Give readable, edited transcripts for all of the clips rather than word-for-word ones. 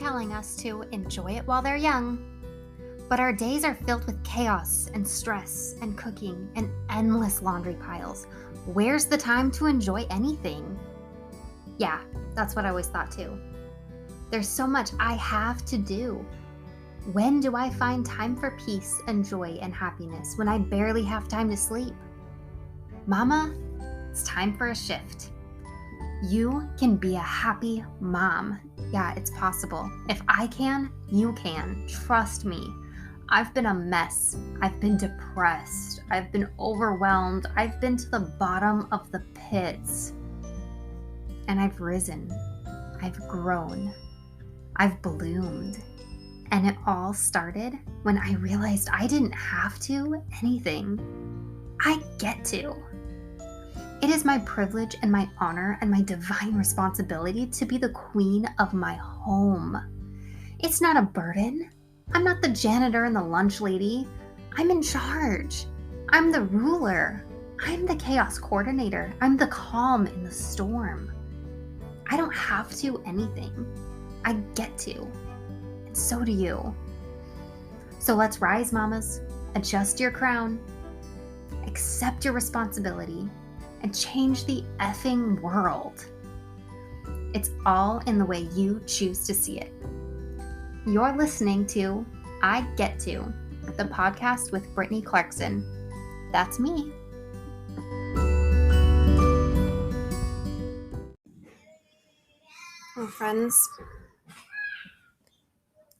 telling us to enjoy it while they're young. But our days are filled with chaos and stress and cooking and endless laundry piles. Where's the time to enjoy anything? Yeah, that's what I always thought too. There's so much I have to do. When do I find time for peace and joy and happiness when I barely have time to sleep? Mama, it's time for a shift. You can be a happy mom. Yeah, it's possible. If I can, you can. Trust me. I've been a mess. I've been depressed. I've been overwhelmed. I've been to the bottom of the pits. And I've risen. I've grown. I've bloomed. And it all started when I realized I didn't have to anything. I get to. It is my privilege and my honor and my divine responsibility to be the queen of my home. It's not a burden. I'm not the janitor and the lunch lady. I'm in charge. I'm the ruler. I'm the chaos coordinator. I'm the calm in the storm. I don't have to anything. I get to. And so do you. So let's rise, mamas. Adjust your crown. Accept your responsibility. And change the effing world. It's all in the way you choose to see it. You're listening to I Get To, the podcast with Brittany Clarkson. That's me. Well, friends,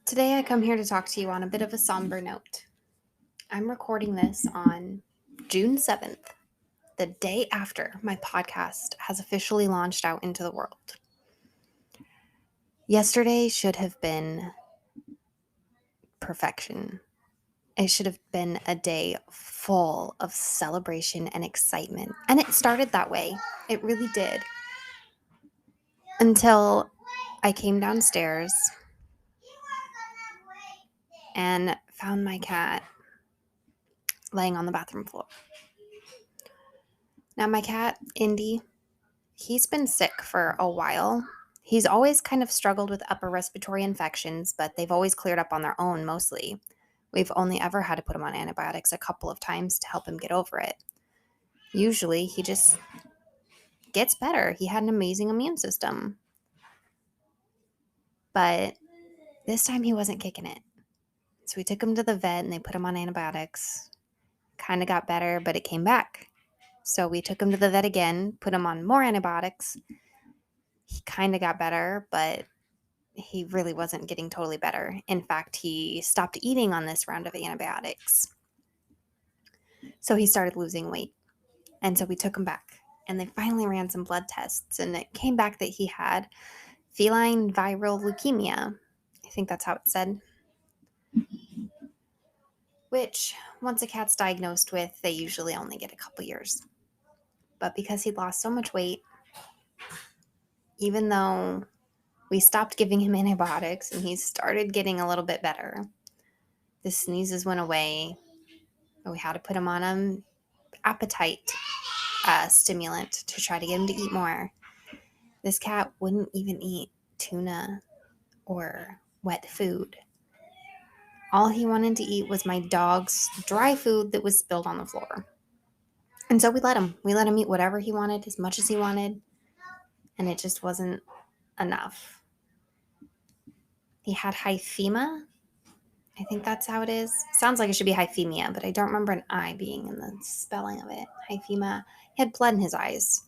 today I come here to talk to you on a bit of a somber note. I'm recording this on June 7th. The day after my podcast has officially launched out into the world. Yesterday should have been perfection. It should have been a day full of celebration and excitement. And it started that way. It really did. Until I came downstairs and found my cat laying on the bathroom floor. Now, my cat, Indy, he's been sick for a while. He's always kind of struggled with upper respiratory infections, but they've always cleared up on their own mostly. We've only ever had to put him on antibiotics a couple of times to help him get over it. Usually, he just gets better. He had an amazing immune system. But this time, he wasn't kicking it. So we took him to the vet, and they put him on antibiotics. Kind of got better, but it came back. So we took him to the vet again, put him on more antibiotics. He kind of got better, but he really wasn't getting totally better. In fact, he stopped eating on this round of antibiotics. So he started losing weight. And so we took him back. And they finally ran some blood tests. And it came back that he had Feline Viral Leukemia. I think that's how it's said. Which, once a cat's diagnosed with, they usually only get a couple years. But because he'd lost so much weight, even though we stopped giving him antibiotics and he started getting a little bit better, the sneezes went away. We had to put him on an appetite stimulant to try to get him to eat more. This cat wouldn't even eat tuna or wet food. All he wanted to eat was my dog's dry food that was spilled on the floor. And so we let him. We let him eat whatever he wanted, as much as he wanted. And it just wasn't enough. He had hyphema. I think that's how it is. Sounds like it should be hyphemia, but I don't remember an I being in the spelling of it. Hyphema. He had blood in his eyes.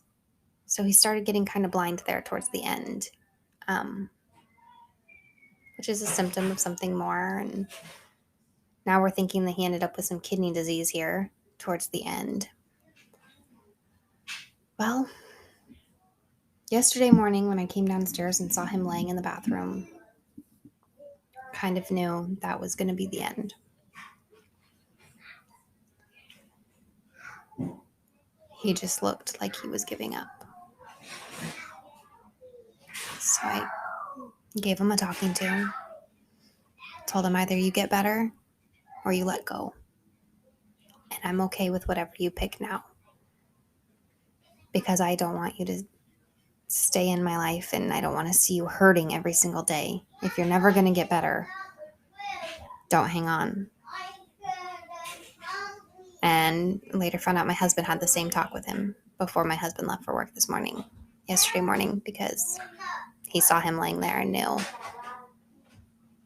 So he started getting kind of blind there towards the end, which is a symptom of something more. And now we're thinking that he ended up with some kidney disease here towards the end. Well, yesterday morning when I came downstairs and saw him laying in the bathroom, kind of knew that was going to be the end. He just looked like he was giving up. So I gave him a talking to. Told him either you get better or you let go. And I'm okay with whatever you pick now. Because I don't want you to stay in my life, and I don't want to see you hurting every single day. If you're never going to get better, don't hang on. And later found out my husband had the same talk with him before my husband left for work yesterday morning, because he saw him laying there and knew,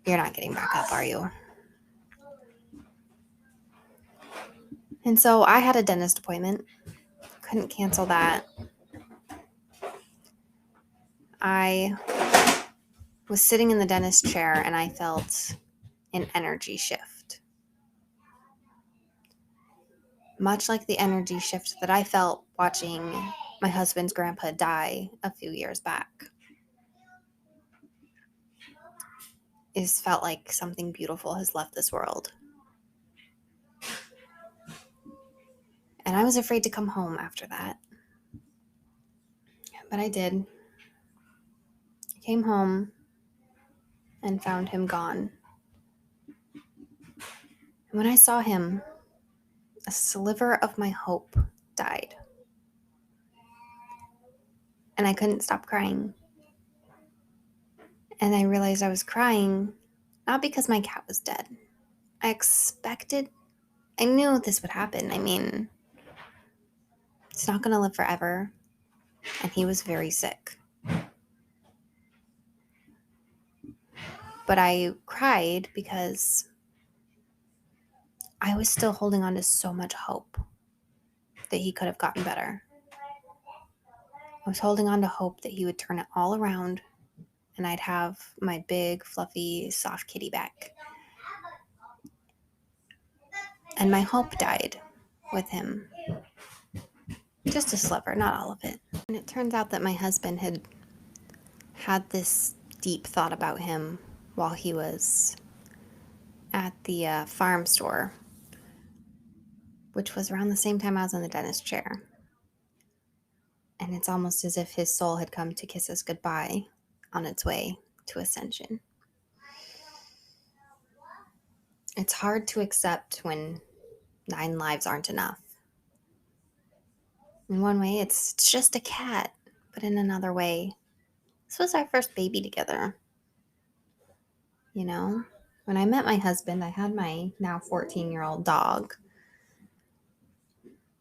you're not getting back up, are you? And so I had a dentist appointment. Couldn't cancel that. I was sitting in the dentist chair and I felt an energy shift. Much like the energy shift that I felt watching my husband's grandpa die a few years back. It just felt like something beautiful has left this world. And I was afraid to come home after that. But I did. I came home and found him gone. And when I saw him, a sliver of my hope died. And I couldn't stop crying. And I realized I was crying not because my cat was dead. I knew this would happen. I mean, he's not going to live forever. And he was very sick. But I cried because I was still holding on to so much hope that he could have gotten better. I was holding on to hope that he would turn it all around and I'd have my big, fluffy, soft kitty back. And my hope died with him. Just a sliver, not all of it. And it turns out that my husband had this deep thought about him while he was at the farm store, which was around the same time I was in the dentist chair. And it's almost as if his soul had come to kiss us goodbye on its way to ascension. It's hard to accept when 9 lives aren't enough. In one way, it's just a cat, but in another way, this was our first baby together. You know, when I met my husband, I had my now 14-year-old dog,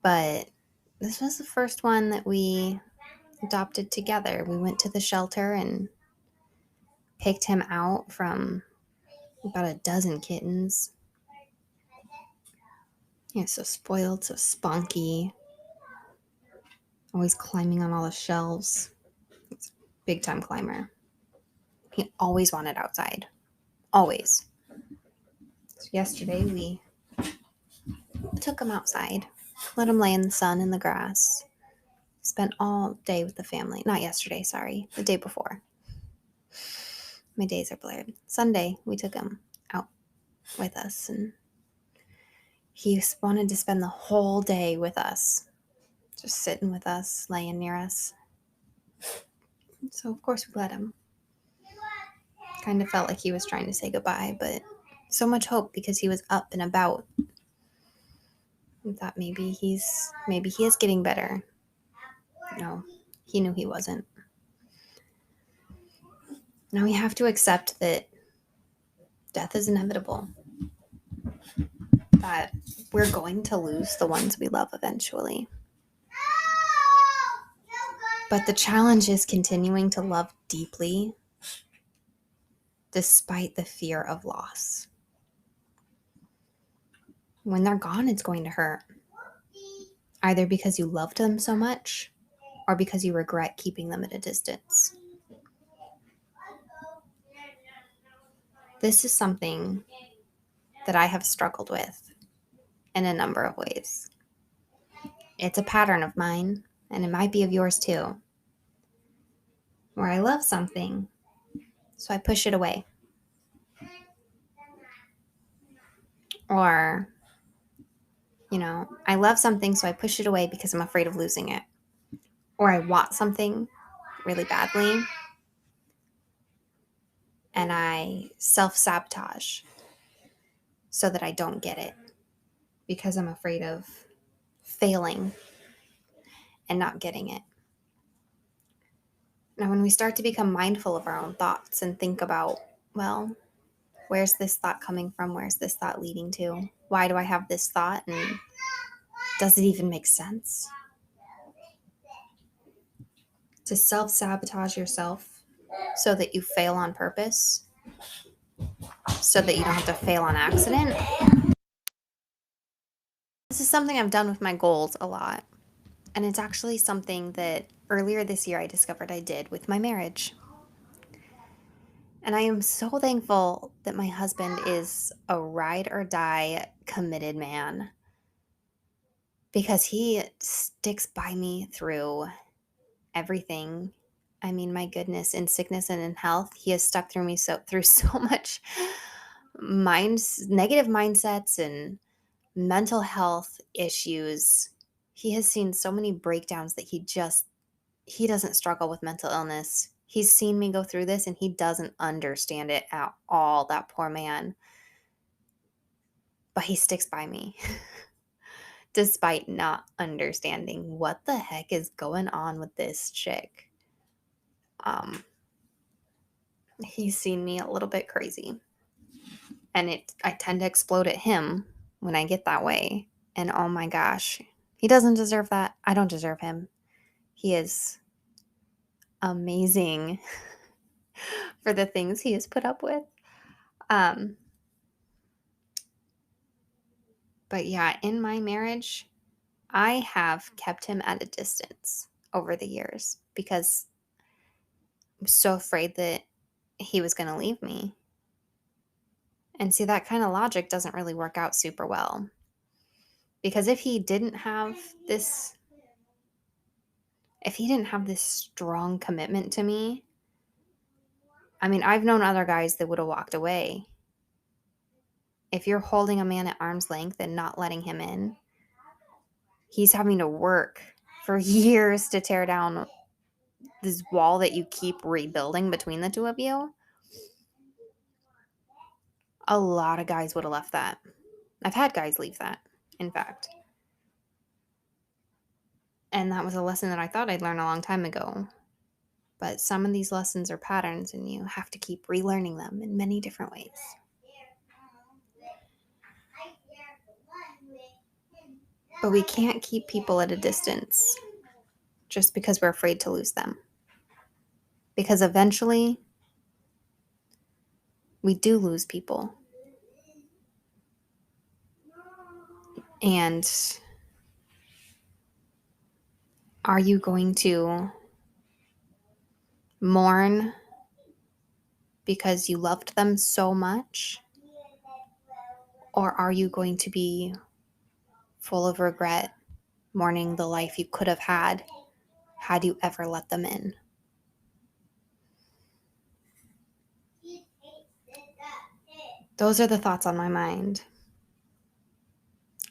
but this was the first one that we adopted together. We went to the shelter and picked him out from about a dozen kittens. He was so spoiled, so spunky, always climbing on all the shelves. He's a big time climber. He always wanted outside. Always. So yesterday we took him outside, let him lay in the sun in the grass. Spent all day with the family. Not yesterday, sorry. The day before. My days are blurred. Sunday, we took him out with us, and he wanted to spend the whole day with us. Just sitting with us, laying near us. So, of course, we let him. Kind of felt like he was trying to say goodbye, but so much hope because he was up and about. I thought maybe he is getting better. No, he knew he wasn't. Now we have to accept that death is inevitable. That we're going to lose the ones we love eventually. But the challenge is continuing to love deeply despite the fear of loss. When they're gone, it's going to hurt. Either because you loved them so much or because you regret keeping them at a distance. This is something that I have struggled with in a number of ways. It's a pattern of mine, and it might be of yours too, where I love something, so I push it away. Or, I love something, so I push it away because I'm afraid of losing it. Or I want something really badly, and I self-sabotage so that I don't get it because I'm afraid of failing and not getting it. Now, when we start to become mindful of our own thoughts and think about, well, where's this thought coming from? Where's this thought leading to? Why do I have this thought? And does it even make sense? To self-sabotage yourself so that you fail on purpose, so that you don't have to fail on accident. This is something I've done with my goals a lot. And it's actually something that earlier this year I discovered I did with my marriage. And I am so thankful that my husband is a ride or die committed man, because he sticks by me through everything. I mean, my goodness, in sickness and in health, he has stuck through so much negative mindsets and mental health issues. He has seen so many breakdowns that he doesn't struggle with mental illness. He's seen me go through this and he doesn't understand it at all, that poor man. But he sticks by me despite not understanding what the heck is going on with this chick. He's seen me a little bit crazy. And I tend to explode at him when I get that way. And oh my gosh, he doesn't deserve that. I don't deserve him. He is amazing for the things he has put up with. But yeah, in my marriage, I have kept him at a distance over the years because I'm so afraid that he was going to leave me. And see, that kind of logic doesn't really work out super well. Because if he didn't have this strong commitment to me, I mean, I've known other guys that would have walked away. If you're holding a man at arm's length and not letting him in, he's having to work for years to tear down this wall that you keep rebuilding between the two of you. A lot of guys would have left that. I've had guys leave that, in fact. And that was a lesson that I thought I'd learn a long time ago. But some of these lessons are patterns, and you have to keep relearning them in many different ways. But we can't keep people at a distance just because we're afraid to lose them. Because eventually, we do lose people. And are you going to mourn because you loved them so much? Or are you going to be full of regret, mourning the life you could have had you ever let them in? Those are the thoughts on my mind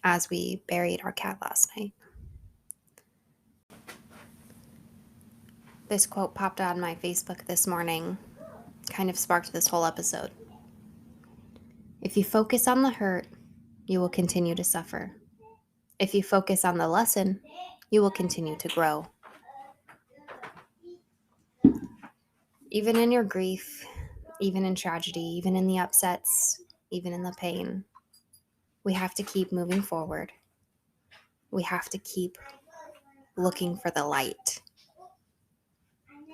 as we buried our cat last night. This quote popped on my Facebook this morning, kind of sparked this whole episode. If you focus on the hurt, you will continue to suffer. If you focus on the lesson, you will continue to grow. Even in your grief, even in tragedy, even in the upsets, even in the pain, we have to keep moving forward. We have to keep looking for the light,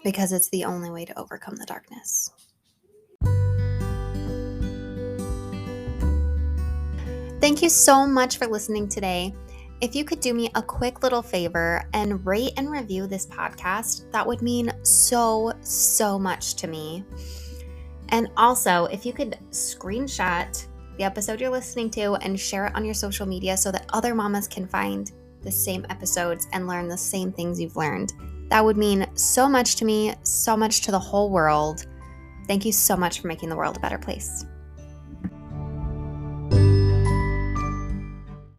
because it's the only way to overcome the darkness. Thank you so much for listening today. If you could do me a quick little favor and rate and review this podcast, that would mean so, so much to me. And also, if you could screenshot the episode you're listening to and share it on your social media so that other mamas can find the same episodes and learn the same things you've learned, that would mean so much to me, so much to the whole world. Thank you so much for making the world a better place.